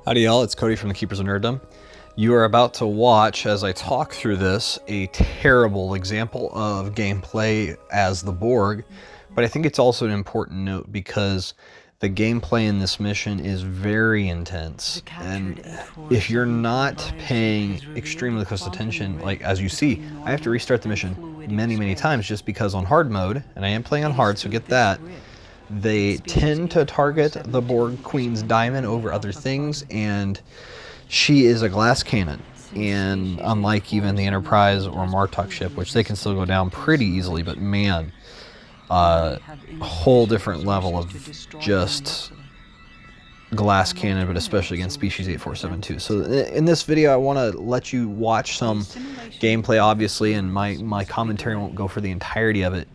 Howdy y'all, it's Cody from the Keepers of Nerddom. You are about to watch, as I talk through this, a terrible example of gameplay as the Borg, but I think it's also an important note because the gameplay in this mission is very intense, and if you're not paying extremely close attention, like as you see, I have to restart the mission many times just because on hard mode, and I am playing on hard, so get that, they tend to target the Borg Queen's diamond over other things, and she is a glass cannon. And unlike even the Enterprise or Martok ship, which they can still go down pretty easily, but man, a whole different level of just glass cannon, but especially against species 8472. So in this video, I want to let you watch some gameplay, obviously, and my commentary won't go for the entirety of it,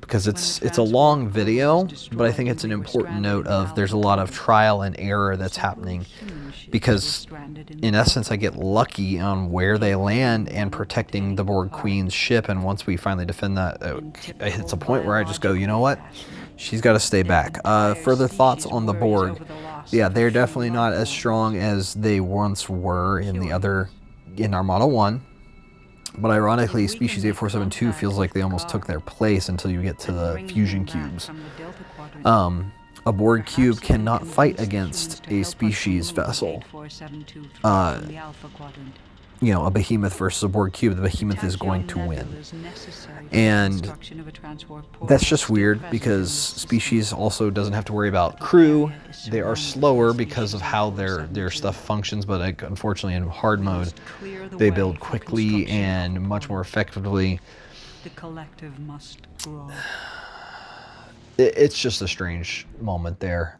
because it's a long video, but I think it's an important note of there's a lot of trial and error that's happening, because in essence I get lucky on where they land and protecting the Borg Queen's ship, and once we finally defend that, it's a point where I just go, you know what, she's got to stay back. Further thoughts on the Borg? Yeah, they're definitely not as strong as they once were in Armada 1. But ironically, Species 8472 feels like they almost took their place until you get to the fusion cubes. A Borg cube cannot fight against a species vessel. You know, a behemoth versus a Borg cube, the behemoth is going to win. And that's just weird, because species also doesn't have to worry about crew. They are slower because of how their stuff functions, but unfortunately in hard mode they build quickly and much more effectively. The collective must grow. It's just a strange moment there.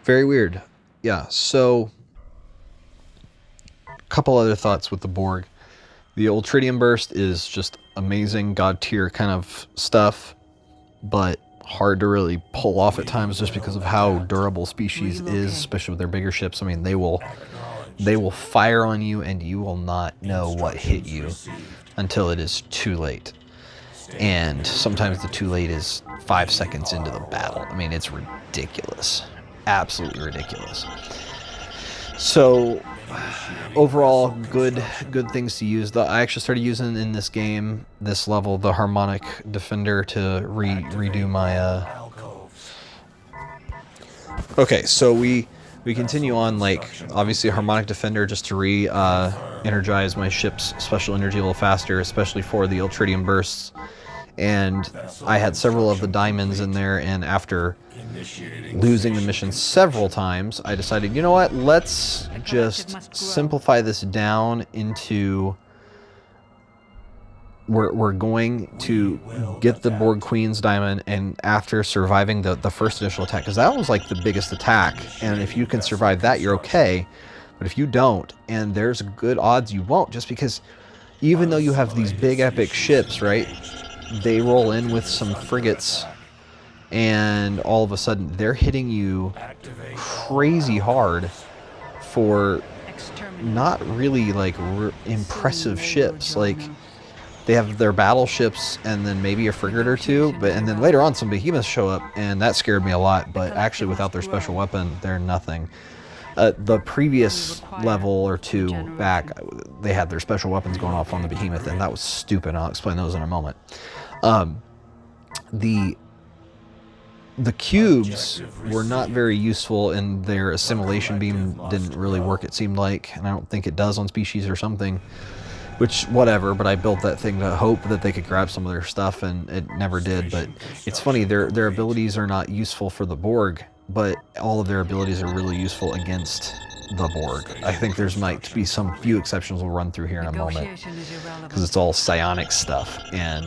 Very weird. Yeah, so couple other thoughts with the Borg. The old tritium burst is just amazing, god tier kind of stuff, but hard to really pull off at times just because of how durable species is, especially with their bigger ships. I mean, they will fire on you and you will not know what hit you until it is too late. And sometimes the too late is 5 seconds into the battle. I mean, it's ridiculous. Absolutely ridiculous. So overall, good things to use. I actually started using in this game, this level, the harmonic defender to redo my okay, so we continue on, like, obviously harmonic defender just to energize my ship's special energy a little faster, especially for the tritium bursts. And I had several of the diamonds in there, and after losing the mission several times, I decided, you know what, let's just simplify this down into we're going to get the Borg Queen's diamond, and after surviving the first initial attack, because that was like the biggest attack, and if you can survive that, you're okay. But if you don't, and there's good odds you won't, just because even though you have these big epic ships, right, they roll in with some frigates, and all of a sudden they're hitting you crazy hard for not really like impressive ships. Like, they have their battleships and then maybe a frigate or two, and then later on some behemoths show up, and that scared me a lot. But actually, without their special weapon, they're nothing. The previous level or two back, they had their special weapons going off on the behemoth, and that was stupid. I'll explain those in a moment. The cubes were not very useful, and their assimilation beam didn't really work, it seemed like, and I don't think it does on species or something, which, whatever, but I built that thing to hope that they could grab some of their stuff, and it never did. But it's funny, their abilities are not useful for the Borg, but all of their abilities are really useful against the Borg. I think there's might be some few exceptions we'll run through here in a moment, because it's all psionic stuff, and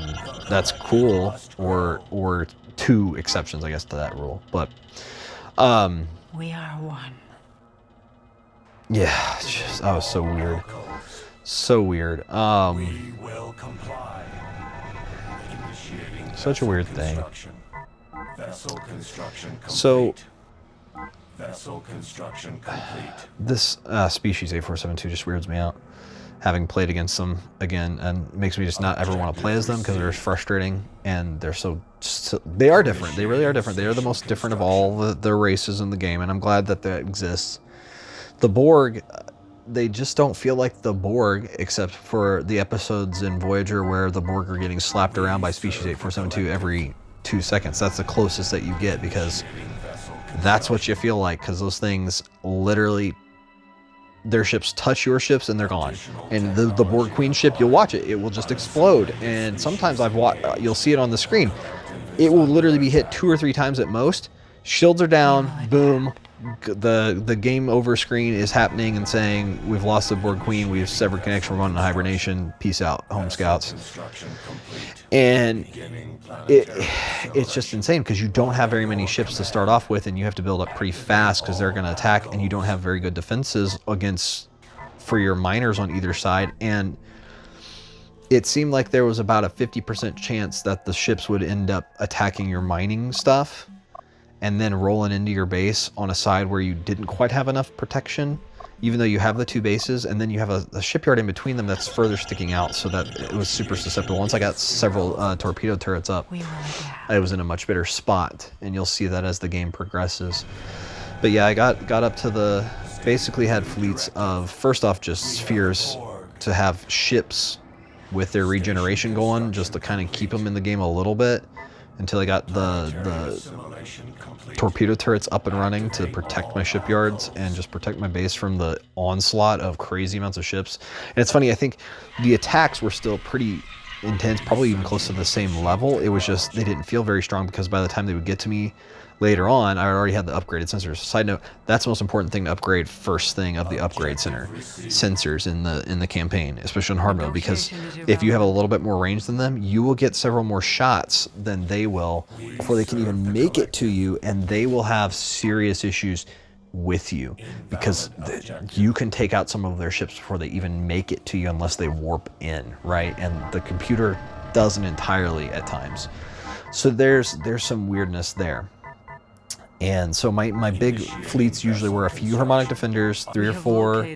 that's cool, or two exceptions, I guess, to that rule. But we are one. Yeah, it's just, that was so weird. So weird. Such a weird thing. So this species 8472 just weirds me out. having played against them again, and makes me just not ever want to play as them because they're frustrating and they're so they are different. They really are different. They are the most different of all the races in the game, and I'm glad that exists. The Borg, they just don't feel like the Borg, except for the episodes in Voyager where the Borg are getting slapped around by Species 8472 every 2 seconds. That's the closest that you get, because that's what you feel like, because those things literally, their ships touch your ships and they're gone. And the Borg Queen ship, you'll watch it, it will just explode. And sometimes you'll see it on the screen. It will literally be hit 2 or 3 times at most. Shields are down, boom. The game over screen is happening and saying, we've lost the Borg Queen, we've severed connection, we're going into hibernation, peace out, home scouts. And it's just insane, because you don't have very many ships to start off with, and you have to build up pretty fast because they're going to attack, and you don't have very good defenses for your miners on either side. And it seemed like there was about a 50% chance that the ships would end up attacking your mining stuff and then rolling into your base on a side where you didn't quite have enough protection, even though you have the 2 bases, and then you have a shipyard in between them that's further sticking out, so that it was super susceptible. Once I got several torpedo turrets up, I was in a much better spot, and you'll see that as the game progresses. But yeah, I got up to basically had fleets of, first off, just spheres to have ships with their regeneration going, just to kind of keep them in the game a little bit, until I got the torpedo turrets up and running to protect my shipyards and just protect my base from the onslaught of crazy amounts of ships. And it's funny, I think the attacks were still pretty intense, probably even close to the same level. It was just, they didn't feel very strong, because by the time they would get to me later on, I already had the upgraded sensors. Side note, that's the most important thing to upgrade first thing of the upgrade center. Sensors in the campaign, especially in hard mode, because if you have a little bit more range than them, you will get several more shots than they will before they can even make it to you, and they will have serious issues with you, because you can take out some of their ships before they even make it to you unless they warp in, right? And the computer doesn't entirely at times. So there's some weirdness there. And so my big fleets usually were a few harmonic defenders, 3 or 4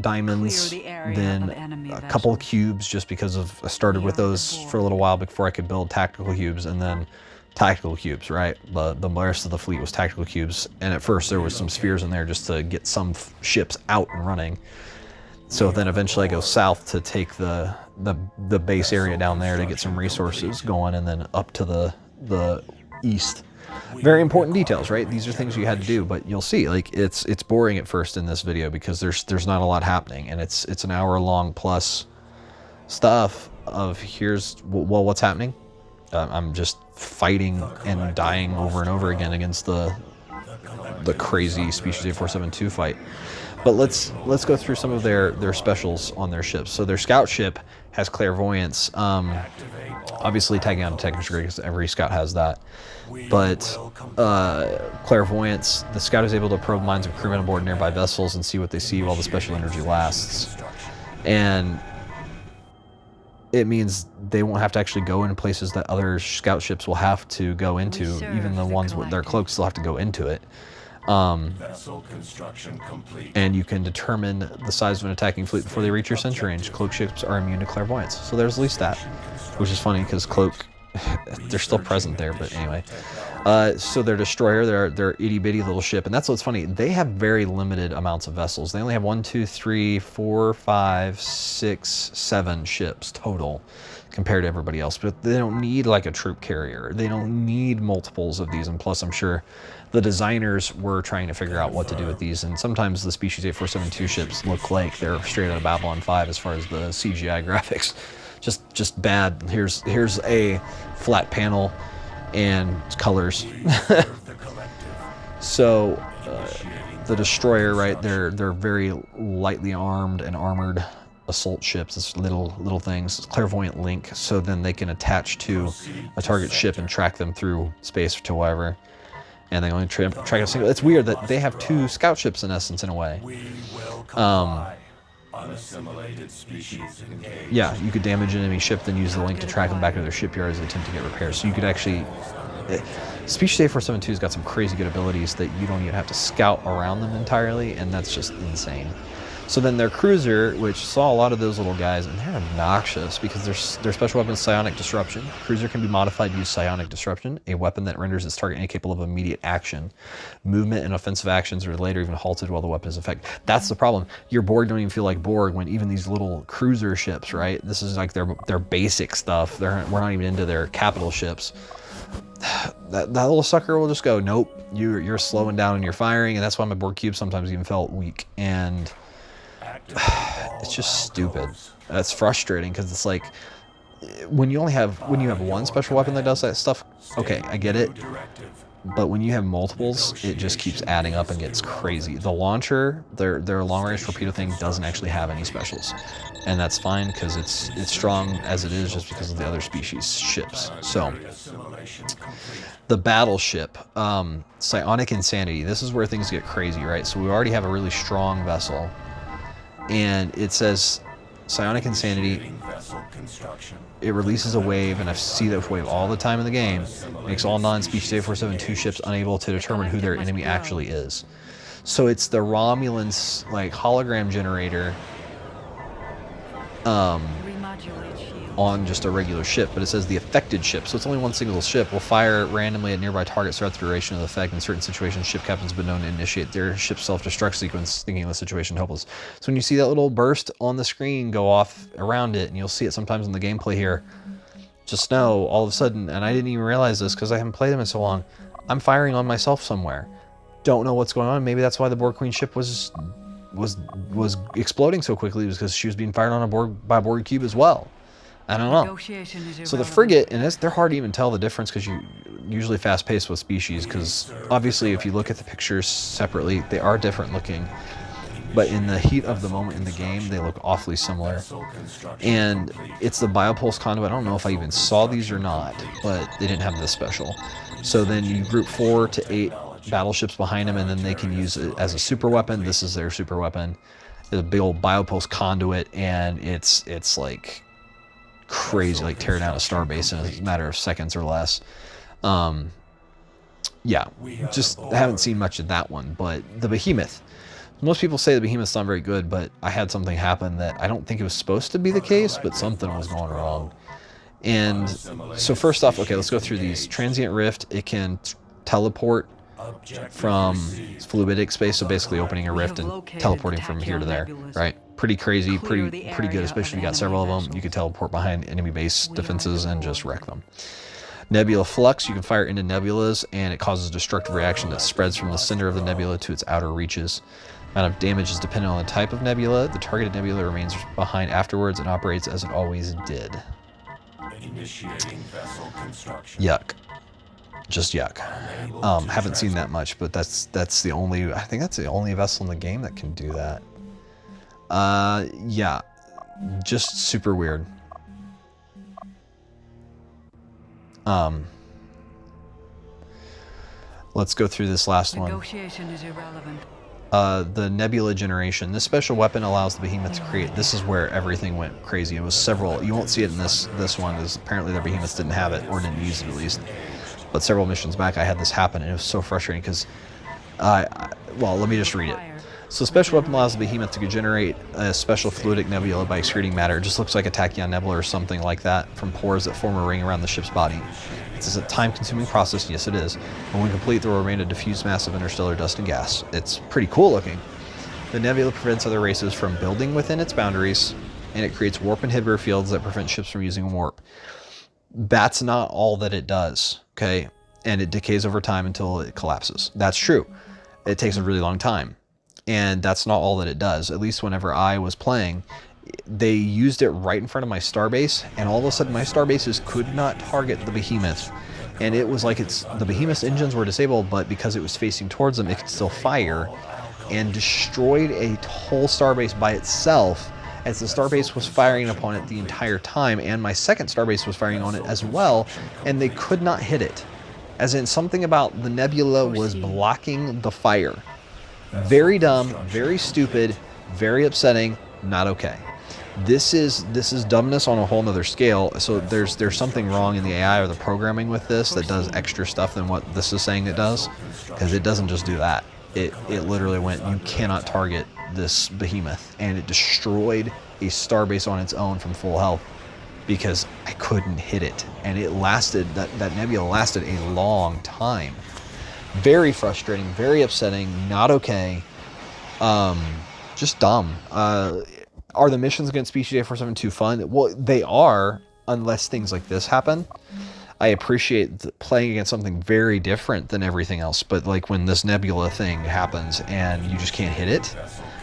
diamonds, then a couple of cubes, just because I started with those for a little while before I could build tactical cubes, and then tactical cubes, right? The rest of the fleet was tactical cubes, and at first there was some spheres in there just to get some ships out and running. So then eventually I go south to take the base area down there to get some resources going, and then up to the east. Very important details, right? These are things you had to do, but you'll see, like, it's boring at first in this video, because there's not a lot happening, and it's an hour long plus stuff of what's happening. I'm just fighting and dying over and over again against the crazy Species 8472 fight. But let's go through some of their specials on their ships. So their scout ship has clairvoyance. Obviously, tagging out detective is great, because every scout has that. But clairvoyance, the scout is able to probe minds of crewmen aboard nearby vessels and see what they see while the special energy lasts. And it means they won't have to actually go into places that other scout ships will have to go into. Even the ones with their cloaks still have to go into it. Vessel construction complete. And you can determine the size of an attacking fleet before they reach your sensor range. Cloak ships are immune to clairvoyance. So there's at least that, which is funny, because cloak, they're still present there, but anyway. So their destroyer, their itty bitty little ship, and that's what's funny. They have very limited amounts of vessels. They only have 1, 2, 3, 4, 5, 6, 7 ships total compared to everybody else. But they don't need like a troop carrier. They don't need multiples of these. And plus, I'm sure the designers were trying to figure out what to do with these. And sometimes the Species 8472 ships look like they're straight out of Babylon 5 as far as the CGI graphics. Just bad. Here's a flat panel and colors. So the destroyer, right? They're very lightly armed and armored assault ships. It's little things. It's clairvoyant link, so then they can attach to a target ship and track them through space to wherever. And they only track a single. It's weird that they have 2 scout ships in essence, in a way. Unassimilated species engaged. Yeah, you could damage an enemy ship, then use the link to track them back to their shipyard as they attempt to get repairs. So you could actually... Species 8472's got some crazy good abilities that you don't even have to scout around them entirely, and that's just insane. So then their cruiser, which saw a lot of those little guys, and they're obnoxious because their special weapon is psionic disruption. Cruiser can be modified to use psionic disruption, a weapon that renders its target incapable of immediate action. Movement and offensive actions are later even halted while the weapon is effective. That's the problem. Your Borg don't even feel like Borg when even these little cruiser ships, right? This is like their basic stuff. We're not even into their capital ships. That little sucker will just go, nope, you're slowing down in your firing, and that's why my Borg cube sometimes even felt weak. And it's just stupid. That's frustrating because it's like when you have one special weapon that does that stuff, okay, I get it. But when you have multiples, it just keeps adding up and gets crazy. The launcher, their long-range torpedo thing doesn't actually have any specials, and that's fine because it's strong as it is just because of the other species ships. So the battleship, psionic insanity. This is where things get crazy, right? So we already have a really strong vessel. And it says psionic insanity, it releases a wave, and I see that wave all the time in the game, makes all non-species 847-2 ships unable to determine who their enemy actually is. So it's the Romulan's like hologram generator on just a regular ship, but it says the affected ship, so it's only one single ship, will fire randomly at nearby targets throughout the duration of the effect. In certain situations, ship captains have been known to initiate their ship's self-destruct sequence, thinking the situation hopeless. So when you see that little burst on the screen go off around it, and you'll see it sometimes in the gameplay here, just know all of a sudden, and I didn't even realize this because I haven't played them in so long, I'm firing on myself somewhere. Don't know what's going on. Maybe that's why the Borg Queen ship was exploding so quickly, because she was being fired on by a Borg cube as well. I don't know. So the frigate, and they're hard to even tell the difference because you usually fast-paced with species, because obviously if you look at the pictures separately, they are different looking. But in the heat of the moment in the game, they look awfully similar. And it's the biopulse conduit. I don't know if I even saw these or not, but they didn't have this special. So then you group 4 to 8 battleships behind them, and then they can use it as a super weapon. This is their super weapon. It's a big old biopulse conduit, and it's like crazy, like tearing out a starbase in a matter of seconds or less. Yeah, just haven't seen much of that one. But the behemoth, most people say the behemoth's not very good, but I had something happen that I don't think it was supposed to be the case, but something was going wrong. And so first off, okay, let's go through these. Transient rift, it can teleport from fluidic space, so basically opening a rift and teleporting from here to there, right? Pretty crazy, pretty good, especially if you got several of them. You could teleport behind enemy base defenses and just wreck them. Nebula flux, you can fire into nebulas, and it causes a destructive reaction that spreads from the center of the nebula to its outer reaches. Amount of damage is dependent on the type of nebula. The targeted nebula remains behind afterwards and operates as it always did. Initiating vessel construction. Yuck. Just yuck. Haven't seen that much, but that's the only, I think that's the only vessel in the game that can do that. Yeah, just super weird. Let's go through this last one. Negotiation is irrelevant. The nebula generation. This special weapon allows the behemoth to create. This is where everything went crazy. It was several. You won't see it in this one, because apparently their behemoths didn't have it, or didn't use it at least. But several missions back, I had this happen, and it was so frustrating because, well, let me just read it. So special weapon allows the behemoth to generate a special fluidic nebula by excreting matter. It just looks like a tachyon nebula or something like that from pores that form a ring around the ship's body. It's a time-consuming process, yes it is, but when complete there will remain a diffused mass of interstellar dust and gas. It's pretty cool looking. The nebula prevents other races from building within its boundaries, and it creates warp inhibitor fields that prevent ships from using warp. That's not all that it does, okay? And it decays over time until it collapses. That's true. It takes a really long time. And that's not all that it does. At least whenever I was playing, they used it right in front of my starbase, and all of a sudden my starbases could not target the behemoth. And it was like the behemoth's engines were disabled, but because it was facing towards them, it could still fire, and destroyed a whole starbase by itself, as the starbase was firing upon it the entire time, and my second starbase was firing on it as well, and they could not hit it. As in, something about the nebula was blocking the fire. Very dumb, very stupid, very upsetting, not okay. This is dumbness on a whole nother scale. So there's something wrong in the AI or the programming with this that does extra stuff than what this is saying it does, because it doesn't just do that. It literally went, you cannot target this behemoth, and it destroyed a starbase on its own from full health because I couldn't hit it, and it lasted, that nebula lasted a long time. Very frustrating, very upsetting, not okay. Just dumb. Are the missions against Species A472 fun? Well, they are, unless things like this happen. I appreciate playing against something very different than everything else, but like when this nebula thing happens and you just can't hit it.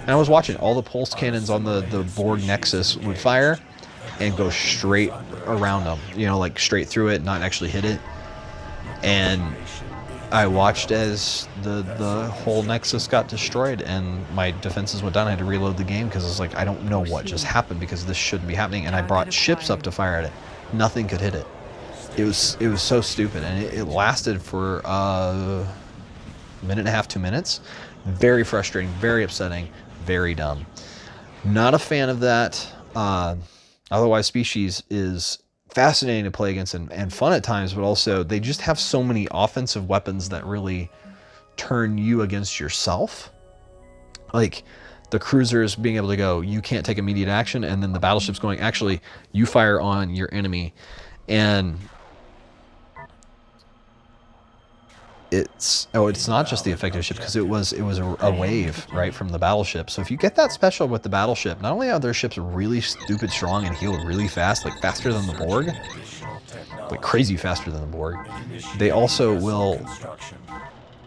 And I was watching, all the pulse cannons on the Borg Nexus would fire and go straight around them, you know, like straight through it, not actually hit it. And I watched as the whole Nexus got destroyed and my defenses went down. I had to reload the game because I was like, I don't know what just happened because this shouldn't be happening. And I brought ships up to fire at it. Nothing could hit it. It was so stupid, and it lasted for a minute and a half, 2 minutes. Very frustrating, very upsetting, very dumb. Not a fan of that. Otherwise, Species is fascinating to play against and fun at times, but also they just have so many offensive weapons that really turn you against yourself. Like the cruisers being able to go, you can't take immediate action, and then the battleships going, actually, you fire on your enemy. And it's not just the effective ship, because it was a wave right from the battleship. So if you get that special with the battleship, not only are their ships really stupid strong and heal really fast, like faster than the Borg, like crazy faster than the Borg, they also will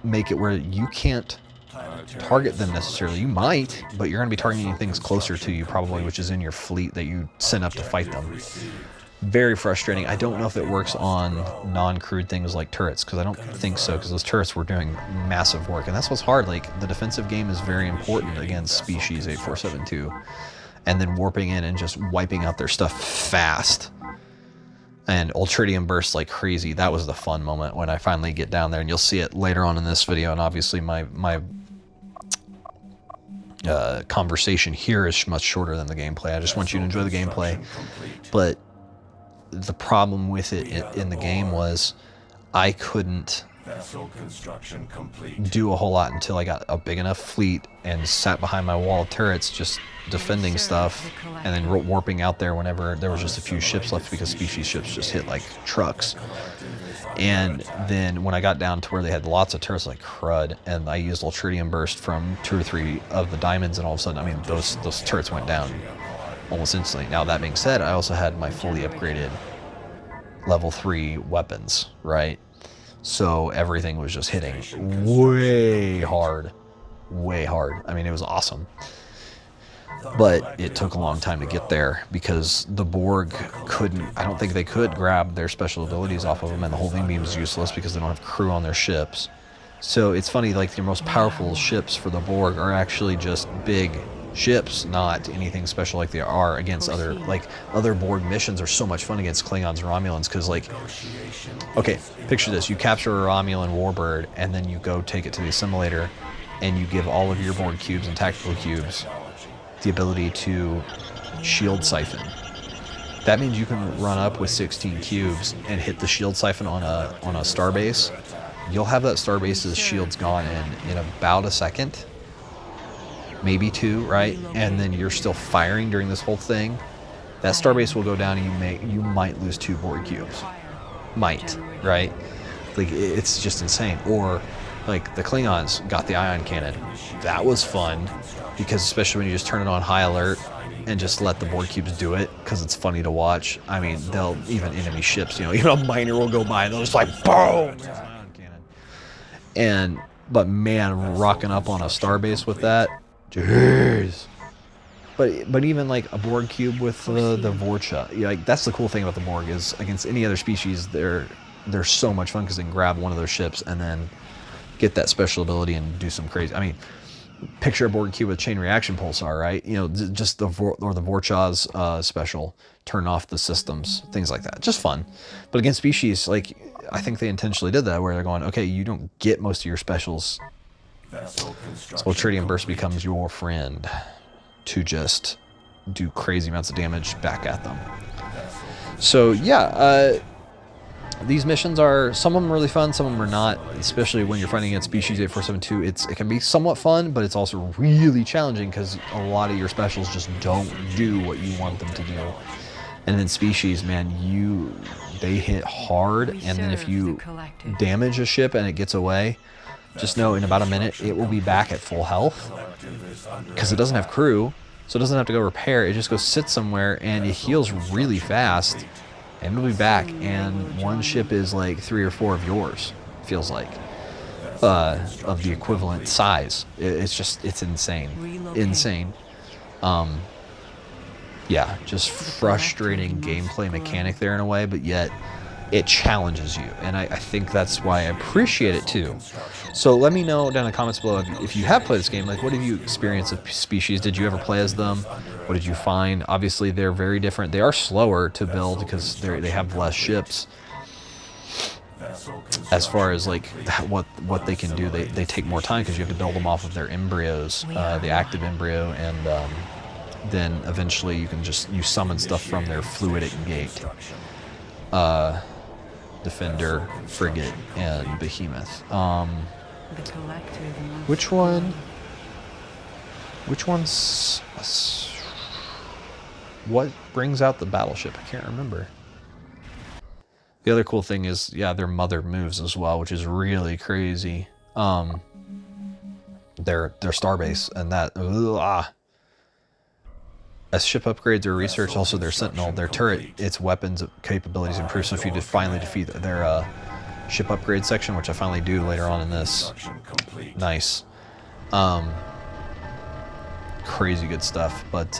make it where you can't target them necessarily. You might, but you're going to be targeting things closer to you probably, which is in your fleet that you send up to fight them. Very frustrating. I don't know if it works on non-crewed things like turrets, because I don't think so, because those turrets were doing massive work, and that's what's hard. Like, the defensive game is very important against Species 8472, and then warping in and just wiping out their stuff fast. And Ultradium bursts like crazy. That was the fun moment when I finally get down there, and you'll see it later on in this video, and obviously my conversation here is much shorter than the gameplay. I just want you to enjoy the gameplay, but the problem with it in the game was I couldn't do a whole lot until I got a big enough fleet and sat behind my wall of turrets just defending stuff, and then warping out there whenever there was just a few ships left, because Species ships just hit like trucks. And then when I got down to where they had lots of turrets, like crud, and I used Ultradium burst from 2 or 3 of the diamonds, and all of a sudden, I mean, those turrets went down almost instantly. Now, that being said, I also had my fully upgraded level 3 weapons, right? So everything was just hitting way hard. I mean, it was awesome. But it took a long time to get there because the Borg couldn't, I don't think they could grab their special abilities off of them, and the holding beam is useless because they don't have crew on their ships. So it's funny, like, your most powerful ships for the Borg are actually just big ships, not anything special like they are against other, like, other Borg missions are so much fun against Klingons and Romulans, because, like, okay, picture this, you capture a Romulan warbird, and then you go take it to the assimilator, and you give all of your Borg cubes and tactical cubes the ability to shield siphon. That means you can run up with 16 cubes and hit the shield siphon on a starbase. You'll have that starbase's shields gone in about a second, maybe 2, right? And then you're still firing during this whole thing. That starbase will go down, and you might lose 2 Borg cubes. Might, right? Like, it's just insane. Or like the Klingons got the ion cannon. That was fun, because especially when you just turn it on high alert and just let the Borg cubes do it, because it's funny to watch. I mean, they'll, even enemy ships, even a miner will go by and they'll just like boom, ion cannon. But man, rocking up on a starbase with that, jeez. But even like a Borg cube with the Vorcha, like, that's the cool thing about the Borg, is against any other species, they're so much fun, because they can grab one of their ships and then get that special ability and do some crazy. I mean, picture a Borg cube with chain reaction pulsar, right? Just the Vorcha's special, turn off the systems, things like that. Just fun. But against Species, like, I think they intentionally did that, where they're going, okay, you don't get most of your specials, so Ultradium burst becomes your friend to just do crazy amounts of damage back at them. So yeah, These missions are, some of them are really fun, some of them are not, especially when you're fighting against Species 8472. It can be somewhat fun, but it's also really challenging because a lot of your specials just don't do what you want them to do. And then Species, man, they hit hard, and then if you damage a ship and it gets away, just know in about a minute it will be back at full health because it doesn't have crew, so it doesn't have to go repair. It just goes sit somewhere and it heals really fast. And it'll be back, and one ship is like 3 or 4 of yours, feels like, of the equivalent size. It's insane. Insane. Yeah, just frustrating gameplay mechanic there in a way, but yet it challenges you, and I think that's why I appreciate it too. So let me know down in the comments below if you have played this game, like what have you experienced of Species? Did you ever play as them? What did you find? Obviously they're very different. They are slower to build because they have less ships. As far as like what they can do, they take more time because you have to build them off of their embryos, the active embryo, and then eventually you summon stuff from their fluidic gate. Defender, Frigate, and Behemoth. Which one's... What brings out the battleship? I can't remember. The other cool thing is, yeah, their mother moves as well, which is really crazy. Their starbase, and that... As ship upgrades or research, also their Sentinel, their turret, its weapons capabilities improve. So if you finally defeat their ship upgrade section, which I finally do later on in this, nice, crazy good stuff. But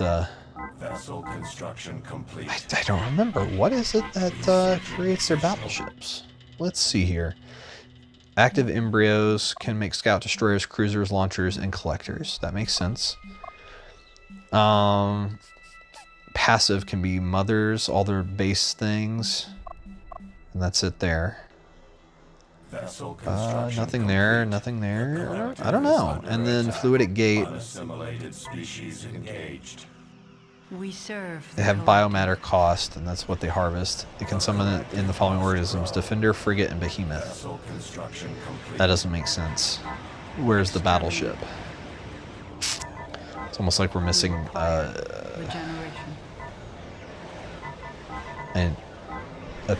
Vessel construction complete. I don't remember what is it that creates their battleships. Let's see here. Active embryos can make scout destroyers, cruisers, launchers, and collectors. That makes sense. Passive can be mothers, all their base things, and that's it there. Nothing there, nothing there. I don't know. And then fluidic gate. They have biomatter cost, and that's what they harvest. They can summon it in the following organisms: Defender, Frigate, and Behemoth. That doesn't make sense. Where's the battleship? It's almost like we're missing a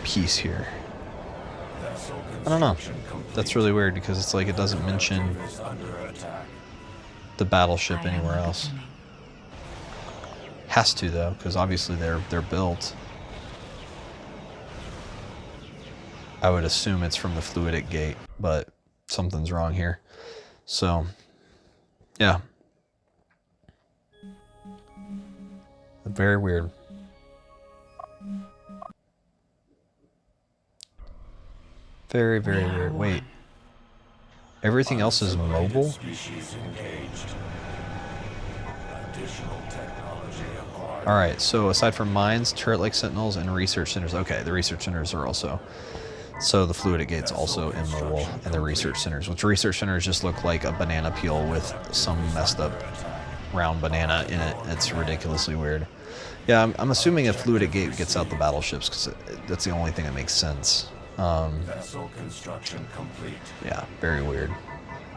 piece here. I don't know. That's really weird because it's like it doesn't mention the battleship anywhere else. Has to though, because obviously they're built. I would assume it's from the fluidic gate, but something's wrong here. So, yeah. Very weird. Very, very weird. Wait. Everything else is mobile? Alright, so aside from mines, turret-like sentinels, and research centers. Okay, the research centers are also... So the fluidic gate's also immobile, and the research centers, which research centers just look like a banana peel with some messed up round banana in it. It's ridiculously weird. Yeah, I'm assuming a fluidic gate gets out the battleships because that's the only thing that makes sense. Vessel construction complete. Yeah, very weird.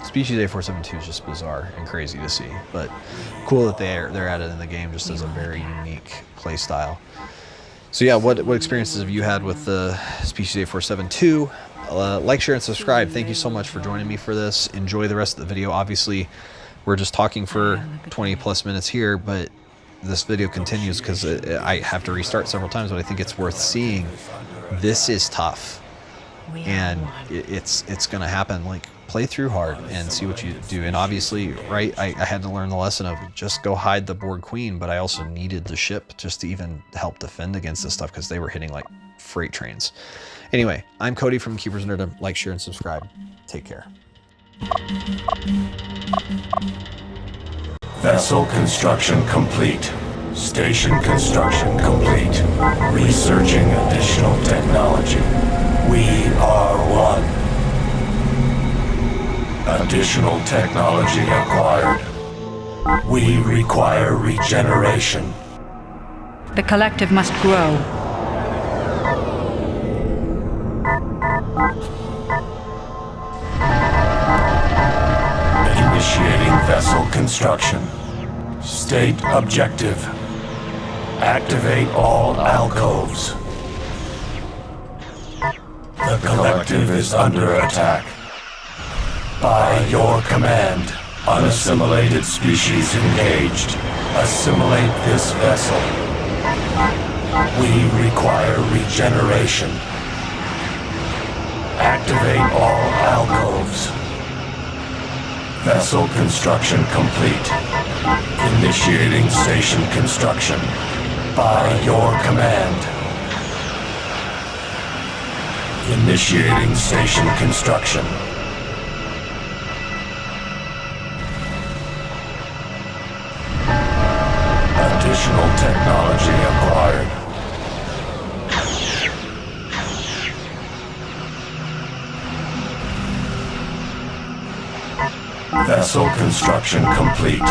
Species 8472 is just bizarre and crazy to see, but cool that they're added in the game just as a very unique play style. So yeah, what experiences have you had with the Species 8472? Like, share, and subscribe. Thank you so much for joining me for this. Enjoy the rest of the video. Obviously, we're just talking for 20 plus minutes here, but this video continues because I have to restart several times, but I think it's worth seeing. This is tough, and it's gonna happen. Like, play through hard and see what you do. And obviously, right, I had to learn the lesson of just go hide the Borg Queen, but I also needed the ship just to even help defend against this stuff because they were hitting like freight trains. Anyway, I'm Cody from Keepers of Nerdom. Like, share, and subscribe. Take care. Vessel construction complete. Station construction complete. Researching additional technology. We are one. Additional technology acquired. We require regeneration. The collective must grow. vessel construction. State objective. Activate all alcoves. The collective is under attack. By your command, unassimilated species engaged. Assimilate this vessel. We require regeneration. Activate all alcoves. Vessel construction complete. Initiating station construction. By your command. Initiating station construction. Additional technology acquired. Vessel construction complete.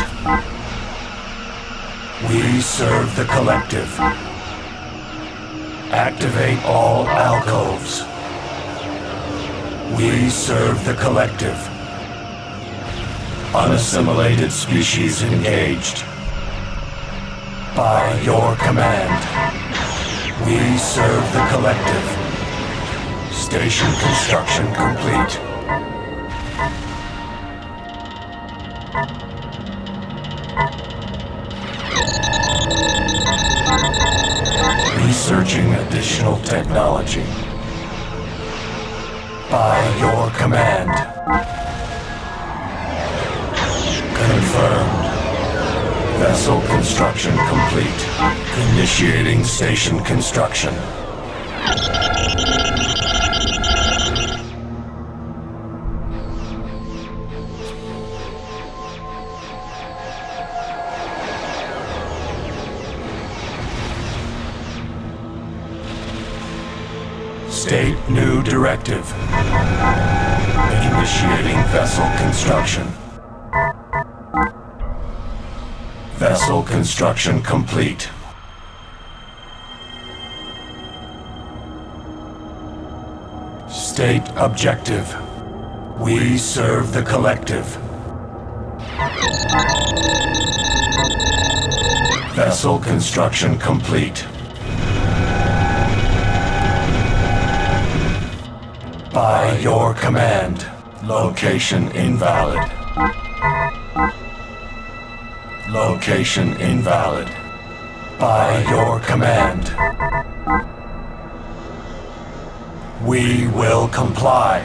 We serve the collective. Activate all alcoves. We serve the collective. Unassimilated species engaged. By your command, we serve the collective. Station construction complete. Researching additional technology. By your command. Confirmed. Vessel construction complete. Initiating station construction. State new directive. Initiating vessel construction. Vessel construction complete. State objective. We serve the collective. Vessel construction complete. By your command. Location invalid. Location invalid. By your command. We will comply.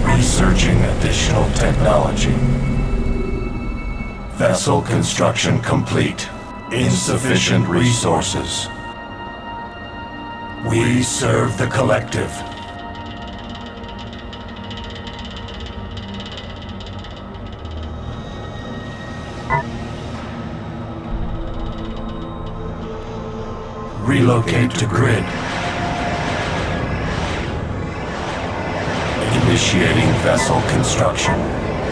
Researching additional technology. Vessel construction complete. Insufficient resources. We serve the collective. Relocate to grid. Initiating vessel construction.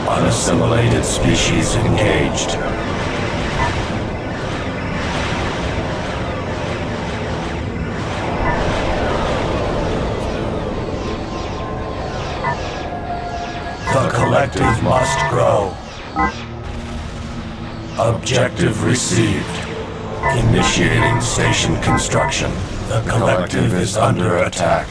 Unassimilated species engaged. The collective must grow. Objective received. Initiating station construction. The collective is under attack.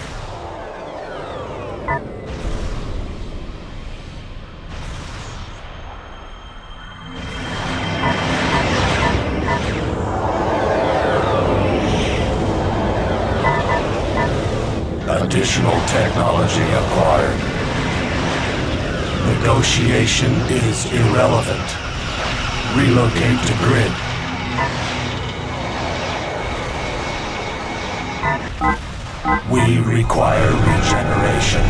Additional technology acquired. Negotiation is irrelevant. Relocate to grid. We require regeneration.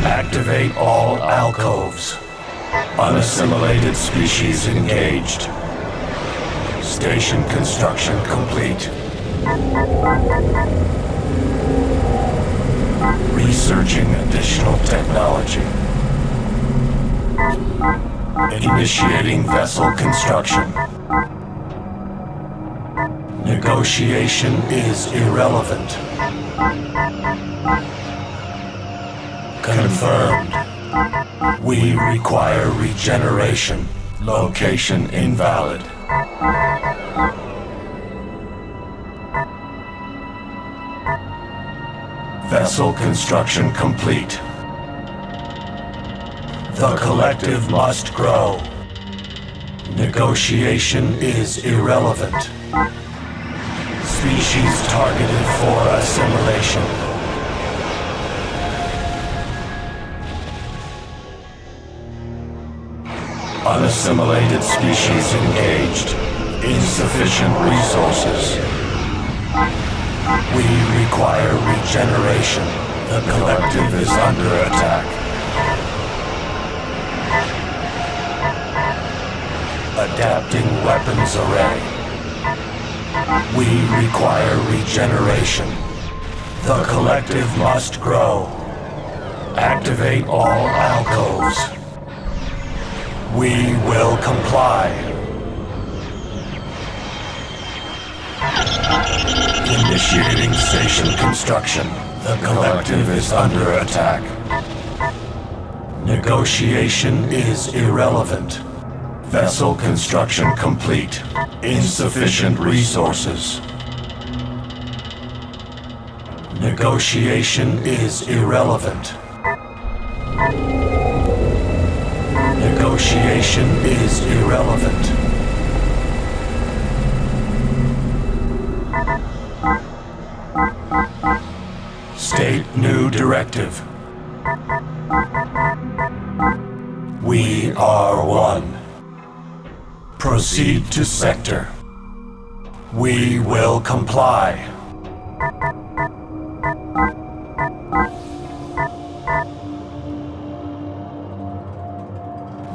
Activate all alcoves. Unassimilated species engaged. Station construction complete. Researching additional technology. Initiating vessel construction. Negotiation is irrelevant. Confirmed. We require regeneration. Location invalid. Vessel construction complete. The collective must grow. Negotiation is irrelevant. Species targeted for assimilation. Unassimilated species engaged. Insufficient resources. We require regeneration. The collective is under attack. Adapting weapons array. We require regeneration. The collective must grow. Activate all alcoves. We will comply. Initiating station construction. The collective is under attack. Negotiation is irrelevant. Vessel construction complete. Insufficient resources. Negotiation is irrelevant. Negotiation is irrelevant. State new directive. We are one. Proceed to sector. We will comply.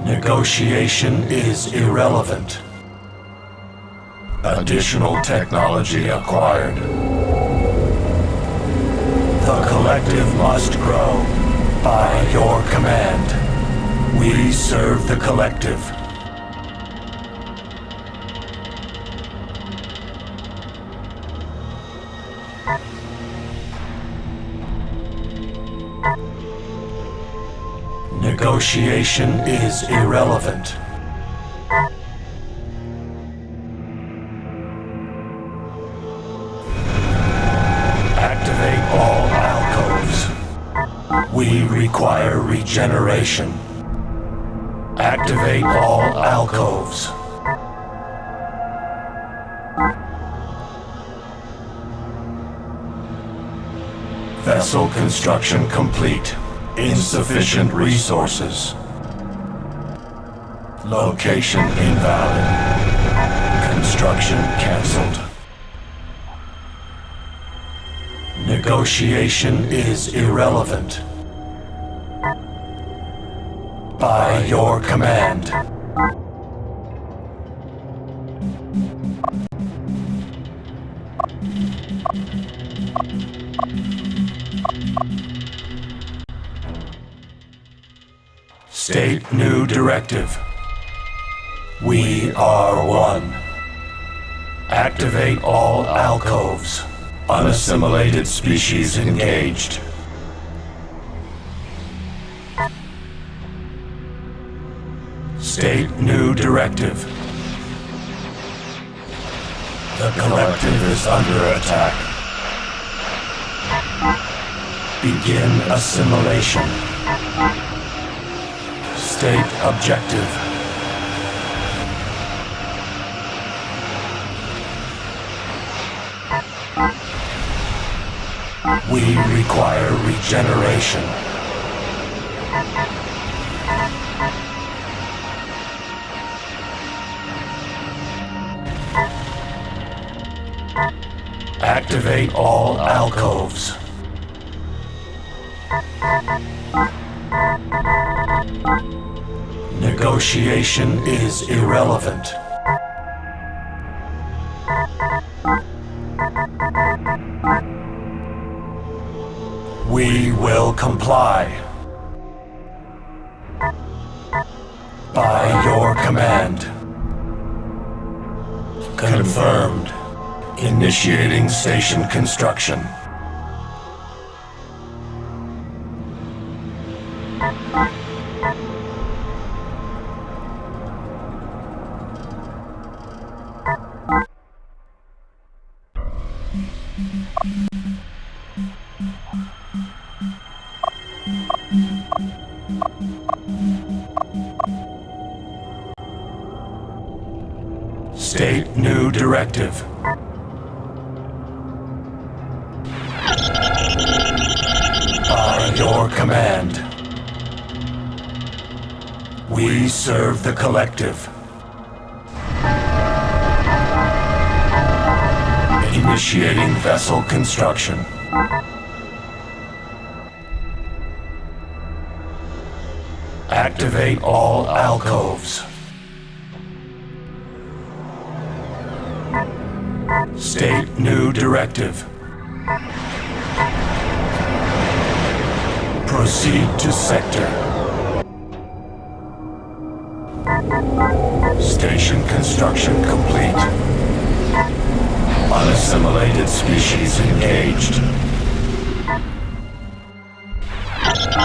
Negotiation is irrelevant. Additional technology acquired. The collective must grow. By your command. We serve the collective. Negotiation is irrelevant. Activate all alcoves. We require regeneration. Activate all alcoves. Vessel construction complete. Insufficient resources. Location invalid. Construction cancelled. Negotiation is irrelevant. By your command. State new directive. We are one. Activate all alcoves. Unassimilated species engaged. State new directive. The collective is under attack. Begin assimilation. State objective. We require regeneration. Activate all alcoves. Negotiation is irrelevant. We will comply. By your command. Confirmed. Initiating station construction. State new directive. By your command. We serve the collective. Initiating vessel construction. Activate all alcoves. State new directive. Proceed to sector. Station construction complete. Unassimilated species engaged.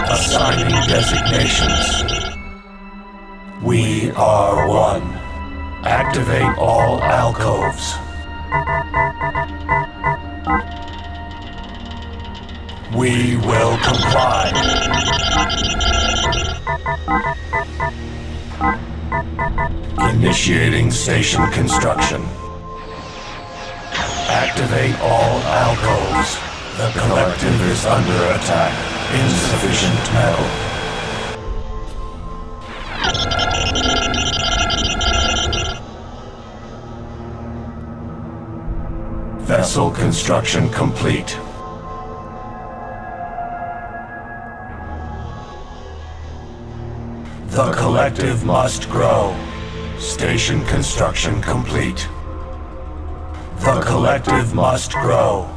Assigning designations. We are one. Activate all alcoves. We will comply. Initiating station construction. Activate all alcoves. The collective is under attack. Insufficient metal. Vessel construction complete. The collective must grow. Station construction complete. The collective must grow.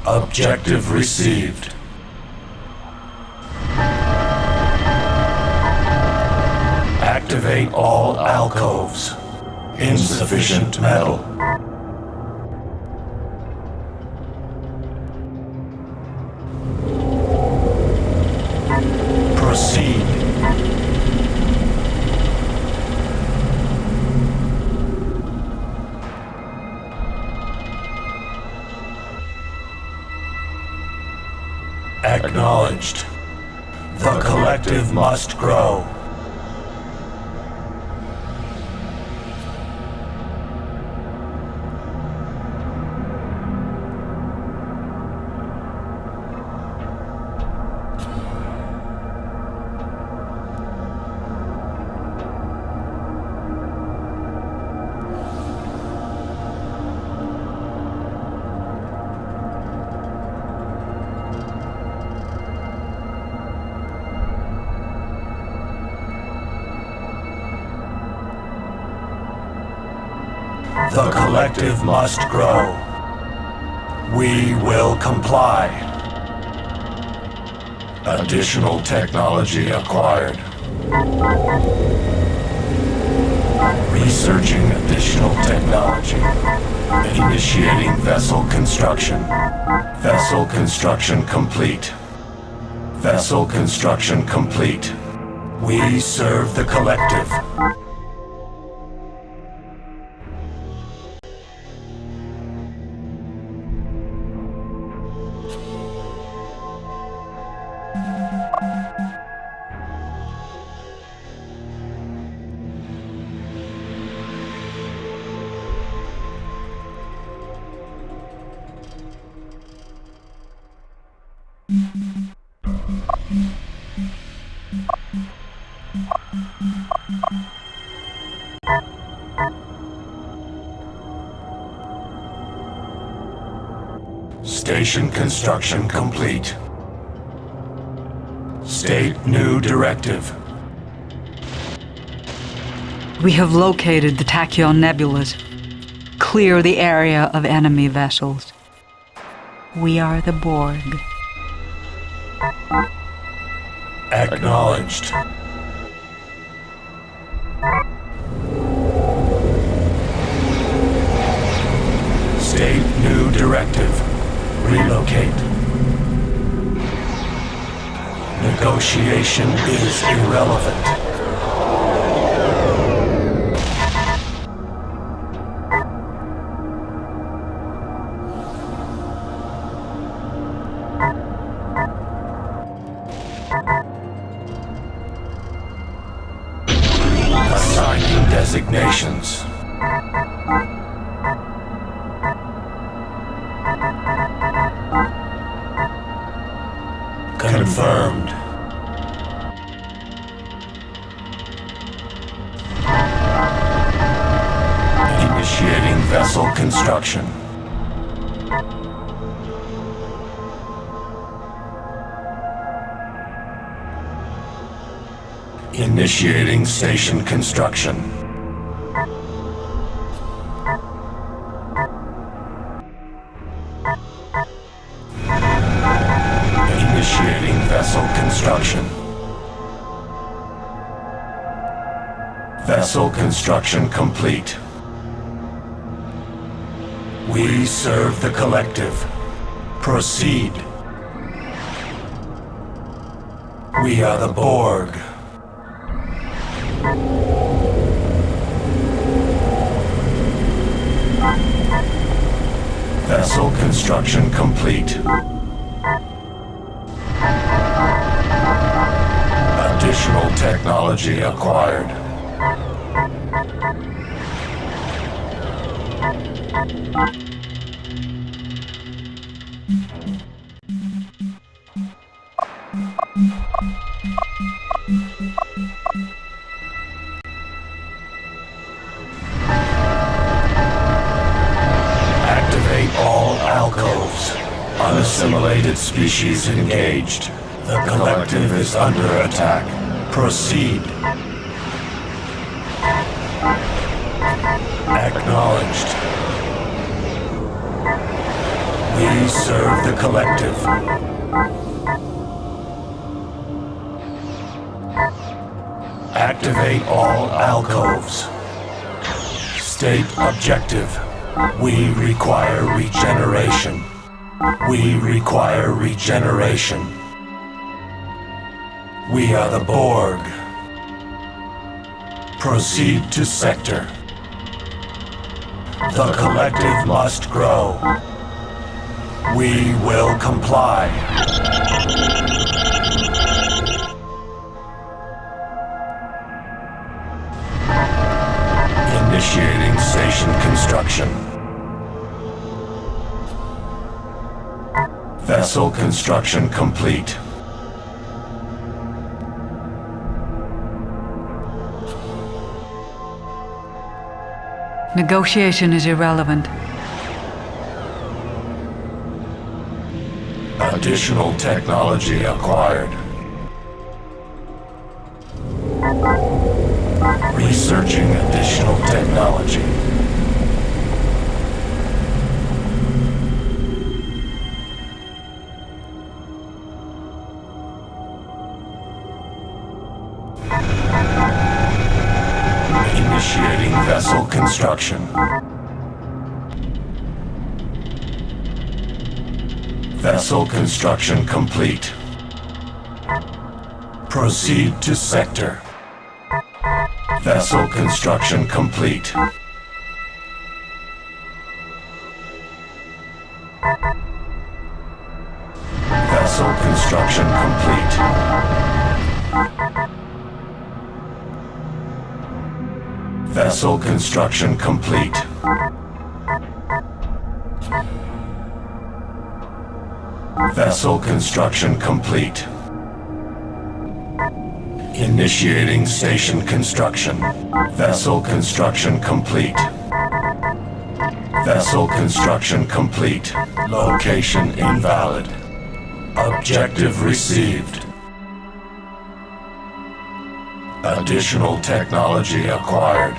Objective received. Activate all alcoves. Insufficient metal. Proceed. Acknowledged. The collective must grow. The collective must grow. We will comply. Additional technology acquired. Researching additional technology. Initiating vessel construction. Vessel construction complete. Vessel construction complete. We serve the collective. Station construction complete. State new directive. We have located the Tachyon nebulas. Clear the area of enemy vessels. We are the Borg. Acknowledged. State new directive. Relocate. Negotiation is irrelevant. Assigning designations. Confirmed. Initiating vessel construction. Initiating station construction. Initiating vessel construction. Vessel construction complete. We serve the collective. Proceed. We are the Borg. Vessel construction complete. Additional technology acquired. Activate all alcoves. Unassimilated species engaged. The collective is under attack. Proceed. Acknowledged. We serve the collective. Activate all alcoves. State objective. We require regeneration. We require regeneration. We are the Borg. Proceed to sector. The collective must grow. We will comply. Initiating station construction. Vessel construction complete. Negotiation is irrelevant. Additional technology acquired. Researching additional technology. Initiating vessel construction. Vessel construction complete. Proceed to sector. Vessel construction complete. Vessel construction complete. Vessel construction complete. Vessel construction complete. Initiating station construction. Vessel construction complete. Vessel construction complete. Location invalid. Objective received. Additional technology acquired.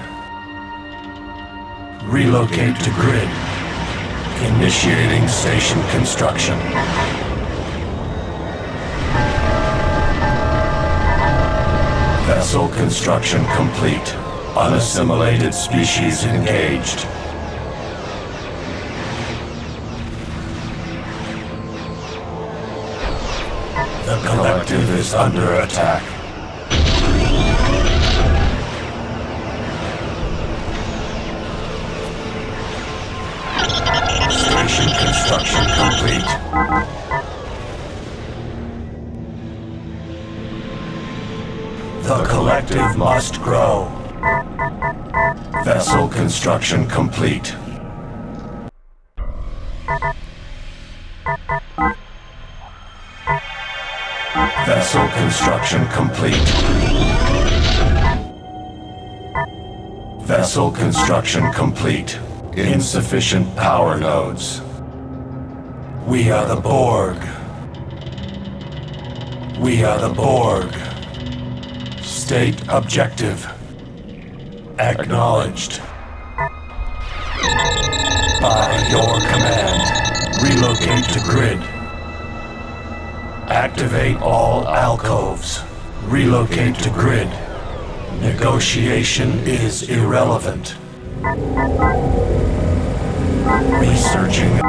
Relocate to grid. Initiating station construction. Vessel construction complete. Unassimilated species engaged. The collective is under attack. Station construction complete. The collective must grow. Vessel construction complete. Vessel construction complete. Vessel construction complete. Insufficient power nodes. We are the Borg. We are the Borg. State objective. Acknowledged. By your command, relocate to grid. Activate all alcoves. Relocate to grid. Negotiation is irrelevant. Researching.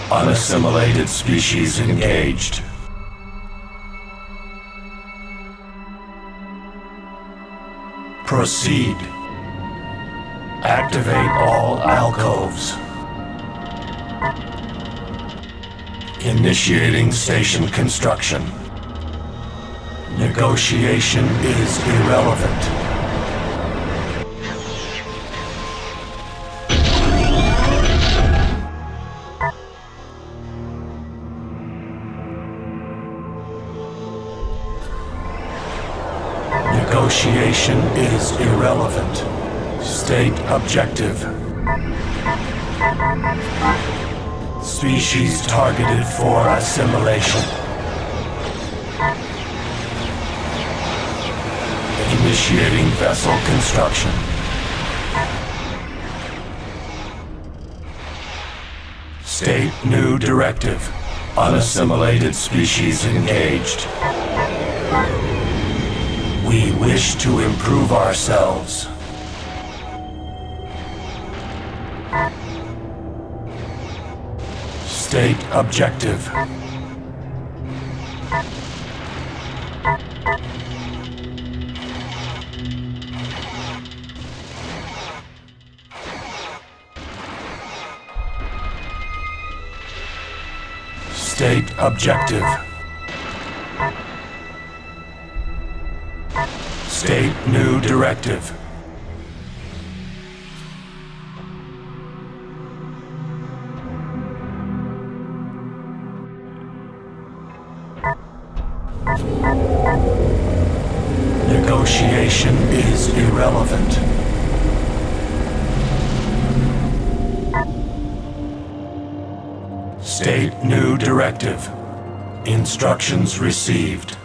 Unassimilated species engaged. Proceed. Activate all alcoves. Initiating station construction. Negotiation is irrelevant. Negotiation is irrelevant. State objective. Species targeted for assimilation. Initiating vessel construction. State new directive. Unassimilated species engaged. We wish to improve ourselves. State objective. State objective. State new directive. Negotiation is irrelevant. State new directive. Instructions received.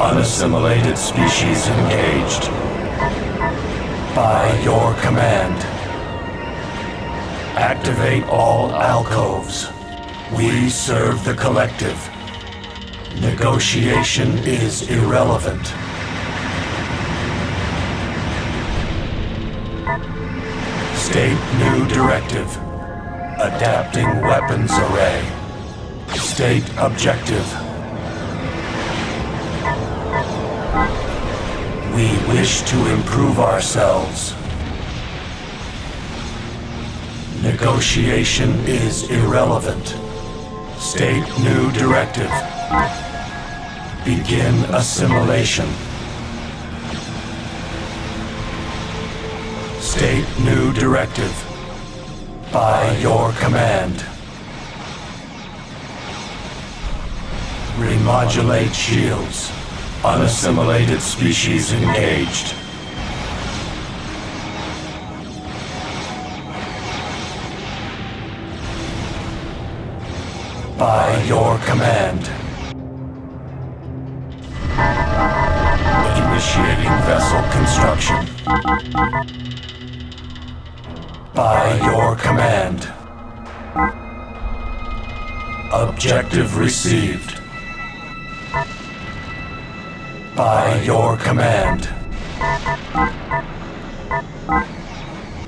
Unassimilated species engaged. By your command. Activate all alcoves. We serve the collective. Negotiation is irrelevant. State new directive. Adapting weapons array. State objective. We wish to improve ourselves. Negotiation is irrelevant. State new directive. Begin assimilation. State new directive. By your command. Remodulate shields. Unassimilated species engaged. By your command. Initiating vessel construction. By your command. Objective received. By your command.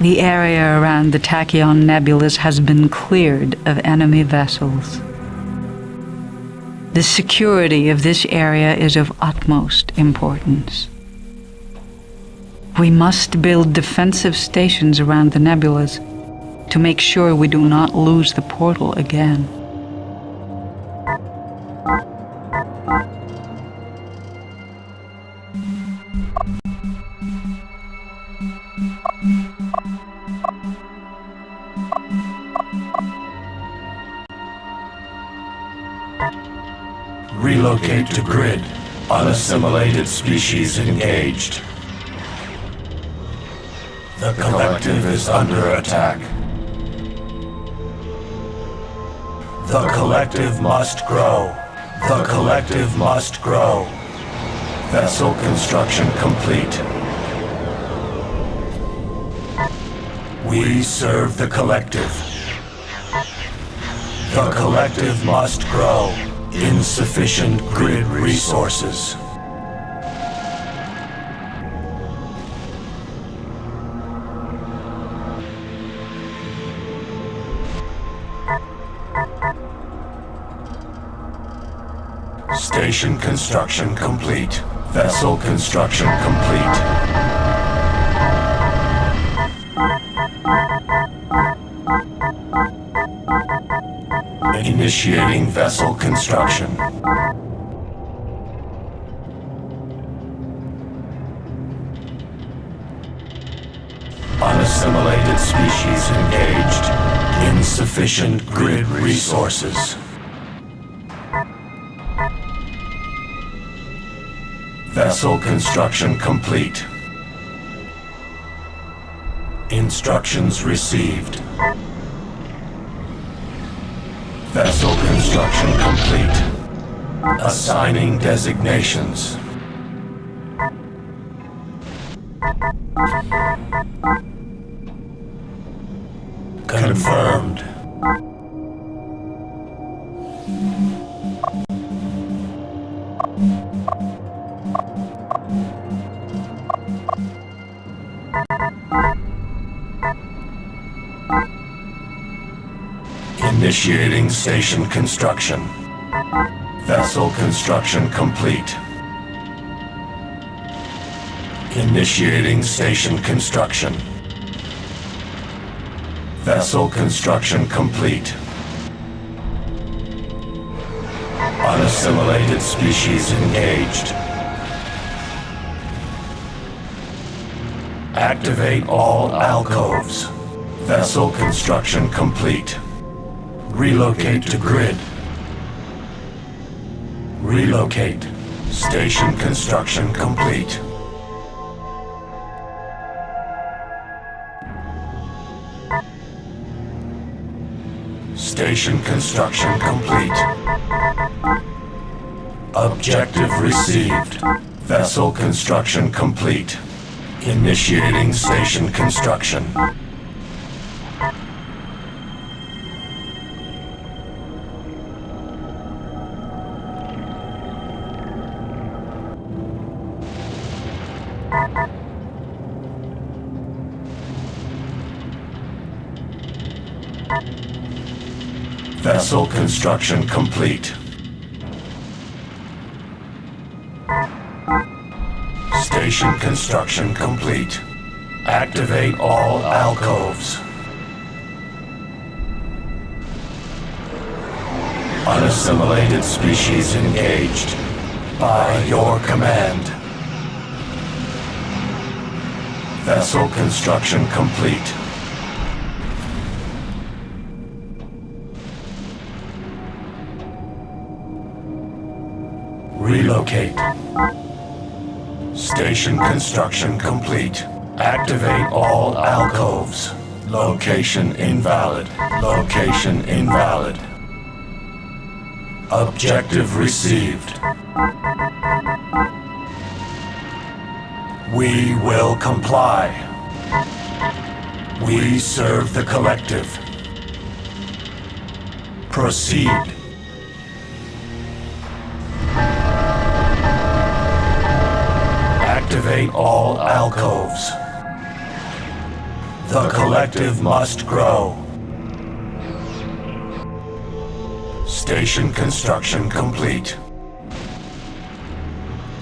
The area around the Tachyon Nebulas has been cleared of enemy vessels. The security of this area is of utmost importance. We must build defensive stations around the nebulas to make sure we do not lose the portal again. Relocate to grid. Unassimilated species engaged. The collective is under attack. The collective must grow. The collective must grow. Vessel construction complete. We serve the collective. The collective must grow. Insufficient grid resources. Station construction complete. Vessel construction complete. Initiating vessel construction. Unassimilated species engaged. Insufficient grid resources. Vessel construction complete. Instructions received. Vessel construction complete. Assigning designations. Confirmed. Initiating station construction. Vessel construction complete. Initiating station construction. Vessel construction complete. Unassimilated species engaged. Activate all alcoves. Vessel construction complete. Relocate to grid. Relocate. Station construction complete. Station construction complete. Objective received. Vessel construction complete. Initiating station construction. Vessel construction complete. Station construction complete. Activate all alcoves. Unassimilated species engaged. By your command. Vessel construction complete. Relocate. Station construction complete. Activate all alcoves. Location invalid. Location invalid. Objective received. We will comply. We serve the collective. Proceed. Activate all alcoves. The collective must grow. Station construction complete.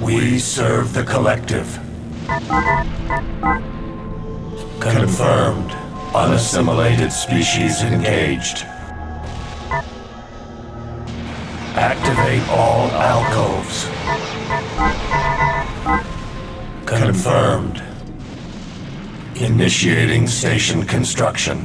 We serve the collective. Confirmed. Unassimilated species engaged. Activate all alcoves. Confirmed. Initiating station construction.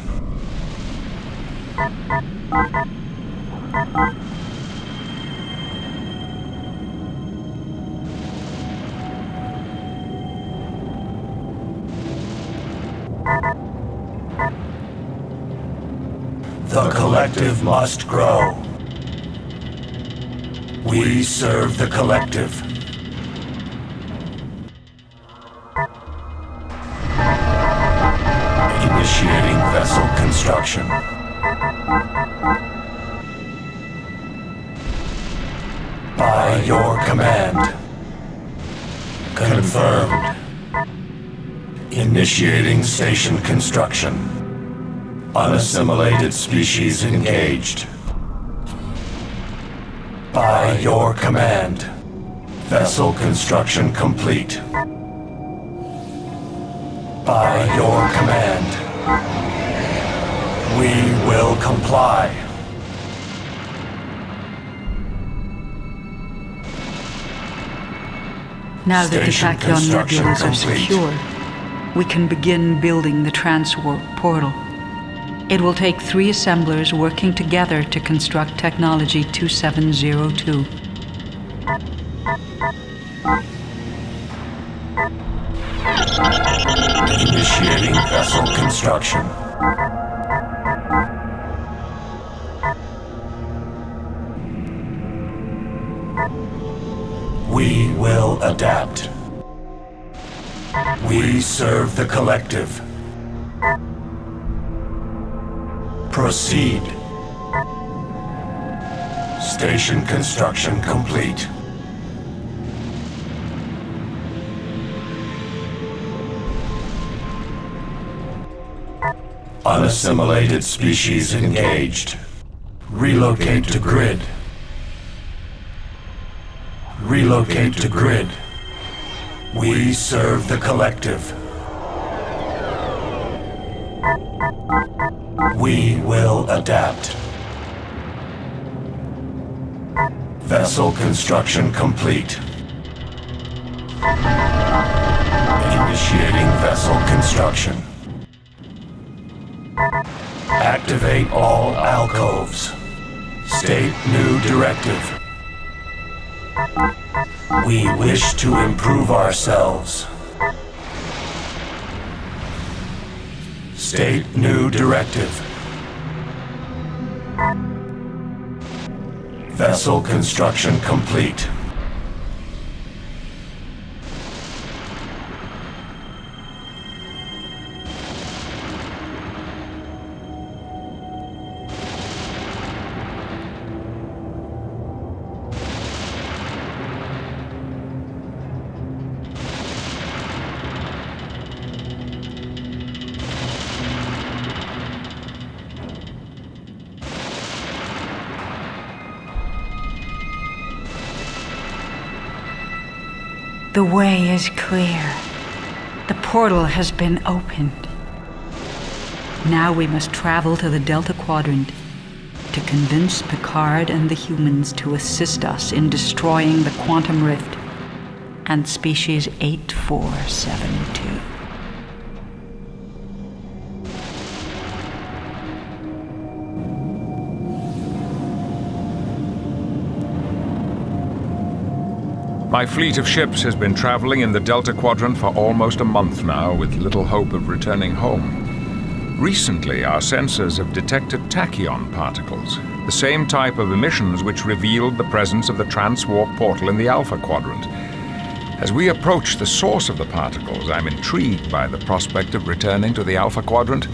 The collective must grow. We serve the collective. Initiating vessel construction. By your command. Confirmed. Initiating station construction. Unassimilated species engaged. By your command. Vessel construction complete. By your command. We will comply. Now that the Station Tachyon construction nebulas are complete. secure, we can begin building the transwarp portal. It will take 3 assemblers working together to construct Technology 2702. Initiating vessel construction. We will adapt. We serve the collective. Proceed. Station construction complete. Unassimilated species engaged. Relocate to grid. Relocate to grid. We serve the collective. We will adapt. Vessel construction complete. Initiating vessel construction. Activate all alcoves. State new directive. We wish to improve ourselves. State new directive. Vessel construction complete. The way is clear. The portal has been opened. Now we must travel to the Delta Quadrant to convince Picard and the humans to assist us in destroying the Quantum Rift and Species 8472. My fleet of ships has been traveling in the Delta Quadrant for almost a month now, with little hope of returning home. Recently, our sensors have detected tachyon particles. the same type of emissions which revealed the presence of the transwarp portal in the Alpha Quadrant. As we approach the source of the particles, I'm intrigued by the prospect of returning to the Alpha Quadrant,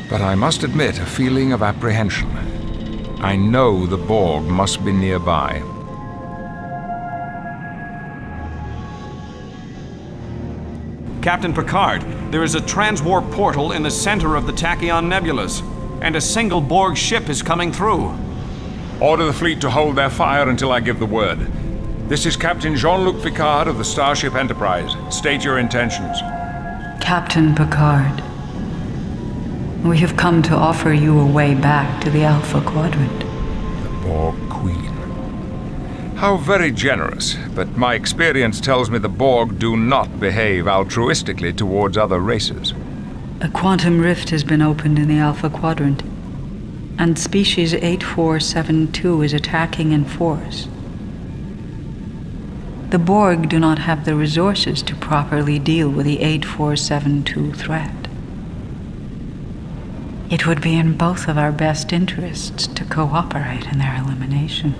but I must admit a feeling of apprehension. I know the Borg must be nearby. Captain Picard, there is a transwarp portal in the center of the Tachyon nebulas, and a single Borg ship is coming through. Order the fleet to hold their fire until I give the word. This is Captain Jean-Luc Picard of the Starship Enterprise. State your intentions. Captain Picard, we have come to offer you a way back to the Alpha Quadrant. The Borg Queen. How very generous, but my experience tells me the Borg do not behave altruistically towards other races. A quantum rift has been opened in the Alpha Quadrant, and species 8472 is attacking in force. The Borg do not have the resources to properly deal with the 8472 threat. It would be in both of our best interests to cooperate in their elimination.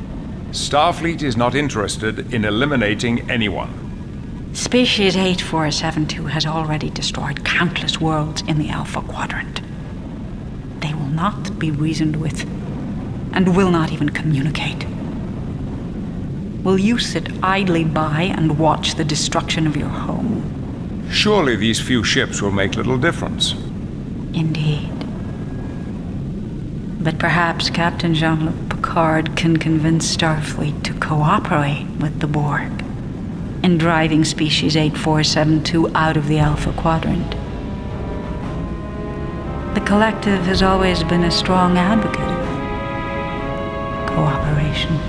Starfleet is not interested in eliminating anyone. Species 8472 has already destroyed countless worlds in the Alpha Quadrant. They will not be reasoned with, and will not even communicate. Will you sit idly by and watch the destruction of your home? Surely these few ships will make little difference. Indeed. But perhaps Captain Jean-Luc Picard can convince Starfleet to cooperate with the Borg in driving species 8472 out of the Alpha Quadrant. The Collective has always been a strong advocate of cooperation.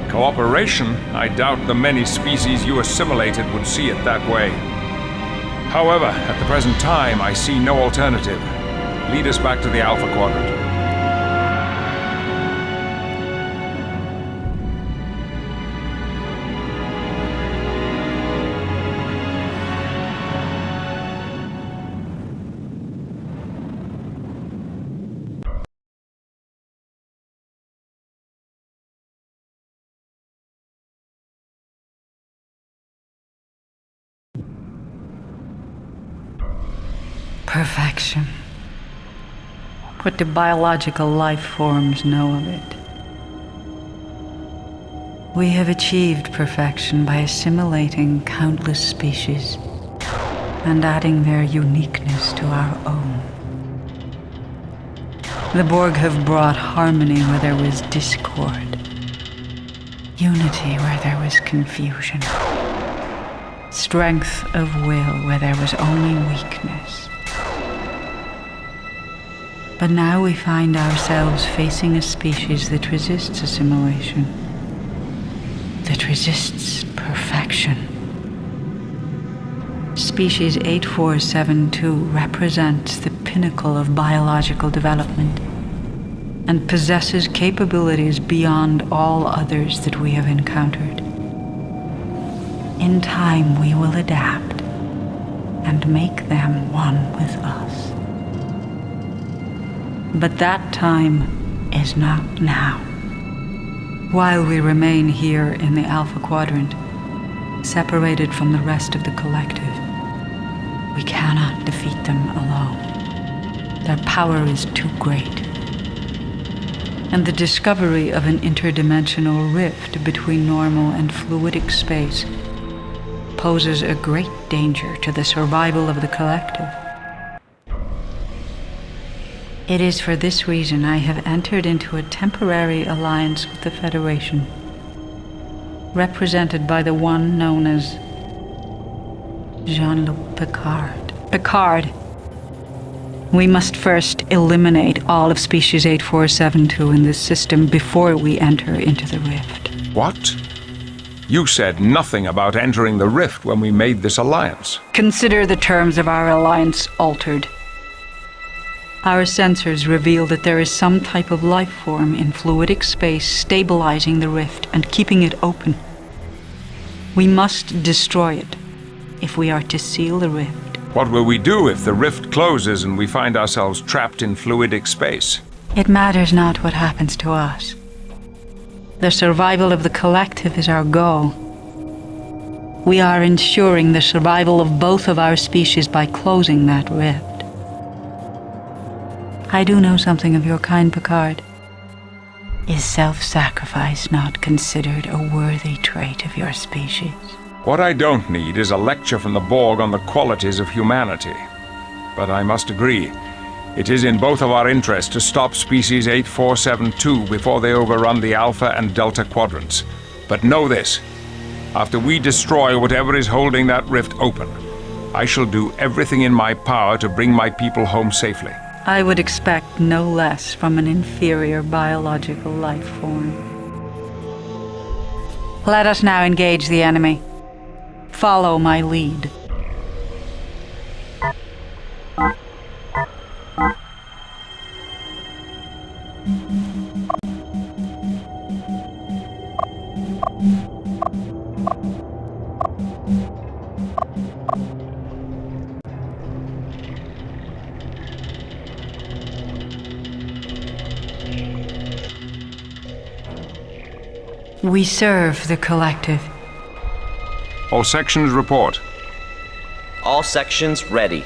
Cooperation? I doubt the many species you assimilated would see it that way. However, at the present time, I see no alternative. Lead us back to the Alpha Quadrant. Perfection. What do biological life forms know of it? We have achieved perfection by assimilating countless species and adding their uniqueness to our own. The Borg have brought harmony where there was discord, unity where there was confusion, strength of will where there was only weakness. But now we find ourselves facing a species that resists assimilation, that resists perfection. Species 8472 represents the pinnacle of biological development and possesses capabilities beyond all others that we have encountered. In time, we will adapt and make them one with us. But that time is not now. While we remain here in the Alpha Quadrant, separated from the rest of the Collective, we cannot defeat them alone. Their power is too great. And the discovery of an interdimensional rift between normal and fluidic space poses a great danger to the survival of the Collective. It is for this reason I have entered into a temporary alliance with the Federation, represented by the one known as Jean-Luc Picard. Picard, we must first eliminate all of species 8472 in this system before we enter into the rift. What? You said nothing about entering the rift when we made this alliance. Consider the terms of our alliance altered. Our sensors reveal that there is some type of life form in fluidic space stabilizing the rift and keeping it open. We must destroy it if we are to seal the rift. What will we do if the rift closes and we find ourselves trapped in fluidic space? It matters not what happens to us. The survival of the collective is our goal. We are ensuring the survival of both of our species by closing that rift. I do know something of your kind, Picard. Is self-sacrifice not considered a worthy trait of your species? What I don't need is a lecture from the Borg on the qualities of humanity. But I must agree, it is in both of our interests to stop Species 8472 before they overrun the Alpha and Delta quadrants. But know this, after we destroy whatever is holding that rift open, I shall do everything in my power to bring my people home safely. I would expect no less from an inferior biological life form. Let us now engage the enemy. Follow my lead. We serve the collective. All sections report. All sections ready.